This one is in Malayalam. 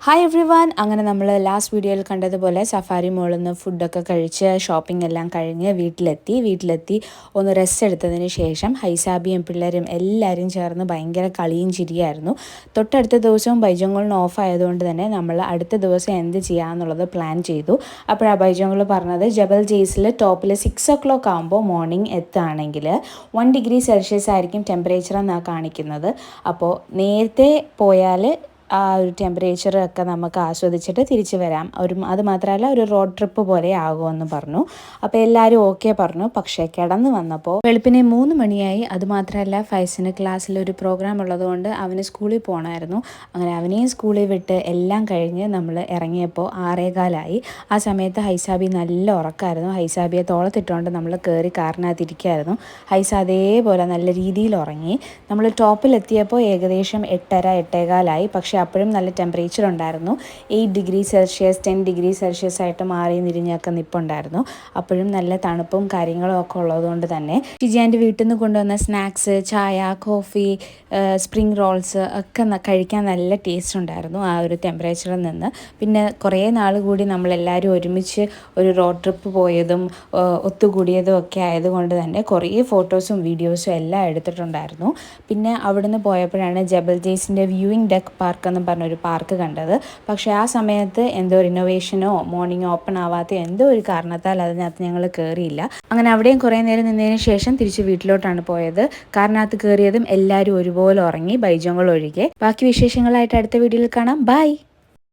Hi every one. അങ്ങനെ നമ്മൾ ലാസ്റ്റ് വീഡിയോയിൽ കണ്ടതുപോലെ സഫാരി മോളിൽ നിന്ന് ഫുഡൊക്കെ കഴിച്ച് ഷോപ്പിംഗ് എല്ലാം കഴിഞ്ഞ് വീട്ടിലെത്തി ഒന്ന് റെസ്റ്റ് എടുത്തതിന് ശേഷം ഹൈസാബിയും പിള്ളേരും എല്ലാവരും ചേർന്ന് ഭയങ്കര കളിയും ചിരിയായിരുന്നു. തൊട്ടടുത്ത ദിവസവും ബൈജോങ്ങളിന് ഓഫ് ആയതുകൊണ്ട് തന്നെ നമ്മൾ അടുത്ത ദിവസം എന്ത് ചെയ്യാമെന്നുള്ളത് പ്ലാൻ ചെയ്തു. അപ്പോഴാണ് ബൈജോങ്ങൾ പറഞ്ഞത് ജബൽ ജെയ്സിൽ ടോപ്പിൽ 6 o'clock ആകുമ്പോൾ മോർണിംഗ് എത്തുകയാണെങ്കിൽ 1 degree Celsius ആയിരിക്കും ടെമ്പറേച്ചർ എന്നാണ് കാണിക്കുന്നത്. അപ്പോൾ നേരത്തെ പോയാൽ ആ ഒരു ടെമ്പറേച്ചറൊക്കെ നമുക്ക് ആസ്വദിച്ചിട്ട് തിരിച്ചു വരാം. അത് മാത്രമല്ല ഒരു റോഡ് ട്രിപ്പ് പോലെ ആകുമെന്ന് പറഞ്ഞു. അപ്പോൾ എല്ലാവരും ഓക്കെ പറഞ്ഞു. പക്ഷേ കിടന്ന് വന്നപ്പോൾ വെളുപ്പിനെ 3 മണിയായി. അതുമാത്രമല്ല ഫൈസിന് ക്ലാസ്സിലൊരു പ്രോഗ്രാം ഉള്ളതുകൊണ്ട് അവന് സ്കൂളിൽ പോകണമായിരുന്നു. അങ്ങനെ അവനെയും സ്കൂളിൽ വിട്ട് എല്ലാം കഴിഞ്ഞ് നമ്മൾ ഇറങ്ങിയപ്പോൾ 6:15 ആ സമയത്ത് ഹൈസാബി നല്ല ഉറക്കമായിരുന്നു. ഹൈസാബിയെ തോളത്തിട്ടുകൊണ്ട് നമ്മൾ കയറി കാറിനകത്തിരിക്കുകയായിരുന്നു. ഹൈസ അതേപോലെ നല്ല രീതിയിൽ ഉറങ്ങി. നമ്മൾ ടോപ്പിലെത്തിയപ്പോൾ ഏകദേശം 8:30-8:15 പക്ഷേ അപ്പോഴും നല്ല ടെമ്പറേച്ചർ ഉണ്ടായിരുന്നു. 8 degree Celsius 10 degree Celsius ആയിട്ട് മാറി നിരിഞ്ഞൊക്കെ നിൽപ്പുണ്ടായിരുന്നു. അപ്പോഴും നല്ല തണുപ്പും കാര്യങ്ങളും ഒക്കെ ഉള്ളതുകൊണ്ട് തന്നെ ഷിജാൻ്റെ വീട്ടിൽ നിന്ന് കൊണ്ടുവന്ന സ്നാക്സ്, ചായ, കോഫി, സ്പ്രിംഗ് റോൾസ് ഒക്കെ കഴിക്കാൻ നല്ല ടേസ്റ്റ് ഉണ്ടായിരുന്നു ആ ഒരു ടെമ്പറേച്ചറിൽ നിന്ന്. പിന്നെ കുറേ നാൾ കൂടി നമ്മളെല്ലാവരും ഒരുമിച്ച് ഒരു റോഡ് ട്രിപ്പ് പോയതും ഒത്തുകൂടിയതും ഒക്കെ ആയതുകൊണ്ട് തന്നെ കുറേ ഫോട്ടോസും വീഡിയോസും എല്ലാം എടുത്തിട്ടുണ്ടായിരുന്നു. പിന്നെ അവിടുന്ന് പോയപ്പോഴാണ് ജബൽ ജെയ്സിൻ്റെ വ്യൂയിങ് ഡെക്ക് പാർക്ക് എന്ന് പറഞ്ഞൊരു പാർക്ക് കണ്ടത്. പക്ഷേ ആ സമയത്ത് എന്തോ റിനോവേഷനോ മോർണിംഗ് ഓപ്പൺ ആവാത്ത എന്തോ ഒരു കാരണത്താൽ അതിനകത്ത് ഞങ്ങൾ കയറിയില്ല. അങ്ങനെ അവിടെയും കുറേ നേരം നിന്നതിന് ശേഷം തിരിച്ച് വീട്ടിലോട്ടാണ് പോയത്. കാറിനകത്ത് കയറിയതും എല്ലാവരും ഒരുപോലെ ഉറങ്ങി, ബൈജോങ്ങൾ ഒഴികെ. ബാക്കി വിശേഷങ്ങളായിട്ട് അടുത്ത വീഡിയോയിൽ കാണാം. ബൈ.